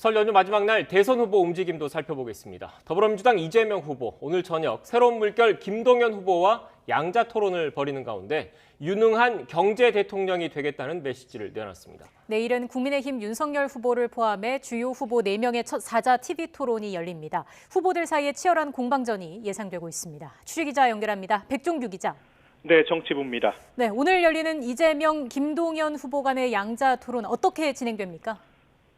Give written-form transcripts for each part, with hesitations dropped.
설 연휴 마지막 날 대선 후보 움직임도 살펴보겠습니다. 더불어민주당 이재명 후보, 오늘 저녁 새로운 물결 김동연 후보와 양자 토론을 벌이는 가운데 유능한 경제 대통령이 되겠다는 메시지를 내놨습니다. 내일은 국민의힘 윤석열 후보를 포함해 주요 후보 4명의 첫 사자 TV 토론이 열립니다. 후보들 사이에 치열한 공방전이 예상되고 있습니다. 취재기자 연결합니다. 백종규 기자. 네, 정치부입니다. 네, 오늘 열리는 이재명, 김동연 후보 간의 양자 토론 어떻게 진행됩니까?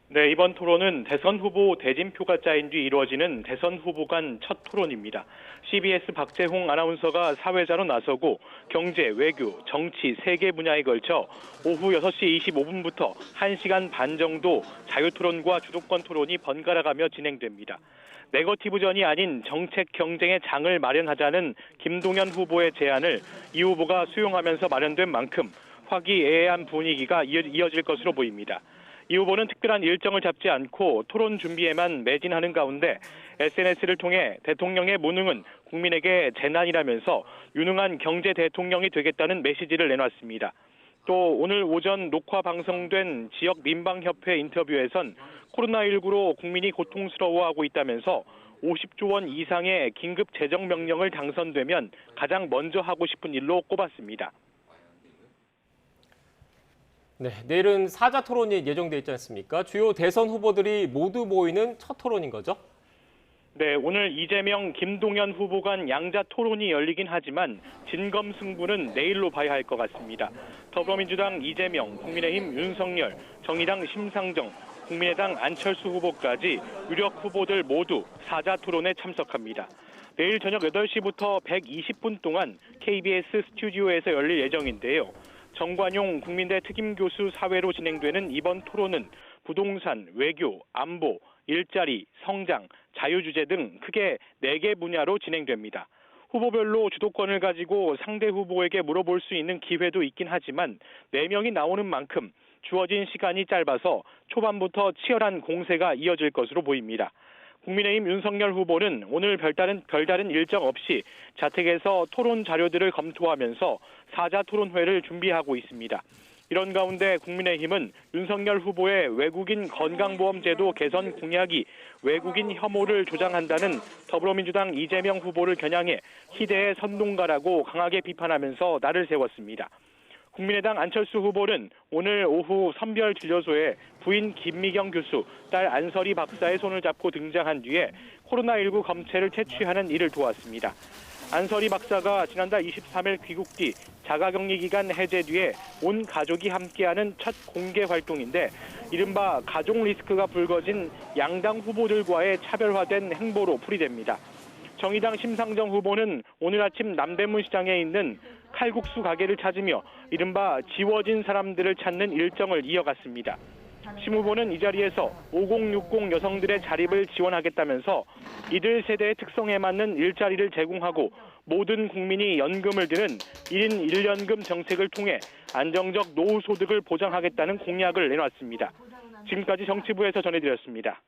네, 이번 토론은 대선 후보 대진표가 짜인 뒤 이루어지는 대선 후보 간 첫 토론입니다. CBS 박재홍 아나운서가 사회자로 나서고 경제, 외교, 정치 3개 분야에 걸쳐 오후 6시 25분부터 1시간 반 정도 자유토론과 주도권 토론이 번갈아가며 진행됩니다. 네거티브전이 아닌 정책 경쟁의 장을 마련하자는 김동연 후보의 제안을 이 후보가 수용하면서 마련된 만큼 화기애애한 분위기가 이어질 것으로 보입니다. 이 후보는 특별한 일정을 잡지 않고 토론 준비에만 매진하는 가운데 SNS를 통해 대통령의 무능은 국민에게 재난이라면서 유능한 경제 대통령이 되겠다는 메시지를 내놨습니다. 또 오늘 오전 녹화 방송된 지역 민방협회 인터뷰에선 코로나19로 국민이 고통스러워하고 있다면서 50조 원 이상의 긴급 재정 명령을 당선되면 가장 먼저 하고 싶은 일로 꼽았습니다. 네, 내일은 사자 토론이 예정돼 있지 않습니까? 주요 대선 후보들이 모두 모이는 첫 토론인 거죠? 네, 오늘 이재명, 김동연 후보 간 양자 토론이 열리긴 하지만 진검승부는 내일로 봐야 할 것 같습니다. 더불어민주당 이재명, 국민의힘 윤석열, 정의당 심상정, 국민의당 안철수 후보까지 유력 후보들 모두 사자 토론에 참석합니다. 내일 저녁 8시부터 120분 동안 KBS 스튜디오에서 열릴 예정인데요. 정관용 국민대 특임교수 사회로 진행되는 이번 토론은 부동산, 외교, 안보, 일자리, 성장, 자유주제 등 크게 4개 분야로 진행됩니다. 후보별로 주도권을 가지고 상대 후보에게 물어볼 수 있는 기회도 있긴 하지만 4명이 나오는 만큼 주어진 시간이 짧아서 초반부터 치열한 공세가 이어질 것으로 보입니다. 국민의힘 윤석열 후보는 오늘 별다른 일정 없이 자택에서 토론 자료들을 검토하면서 사자 토론회를 준비하고 있습니다. 이런 가운데 국민의힘은 윤석열 후보의 외국인 건강보험제도 개선 공약이 외국인 혐오를 조장한다는 더불어민주당 이재명 후보를 겨냥해 희대의 선동가라고 강하게 비판하면서 날을 세웠습니다. 국민의당 안철수 후보는 오늘 오후 선별진료소에 부인 김미경 교수, 딸 안설이 박사의 손을 잡고 등장한 뒤에 코로나19 검체를 채취하는 일을 도왔습니다. 안설이 박사가 지난달 23일 귀국 뒤 자가격리 기간 해제 뒤에 온 가족이 함께하는 첫 공개 활동인데 이른바 가족 리스크가 불거진 양당 후보들과의 차별화된 행보로 풀이됩니다. 정의당 심상정 후보는 오늘 아침 남대문 시장에 있는 칼국수 가게를 찾으며 이른바 지워진 사람들을 찾는 일정을 이어갔습니다. 심 후보는 이 자리에서 5060 여성들의 자립을 지원하겠다면서 이들 세대의 특성에 맞는 일자리를 제공하고 모든 국민이 연금을 드는 1인 1연금 정책을 통해 안정적 노후 소득을 보장하겠다는 공약을 내놨습니다. 지금까지 정치부에서 전해드렸습니다.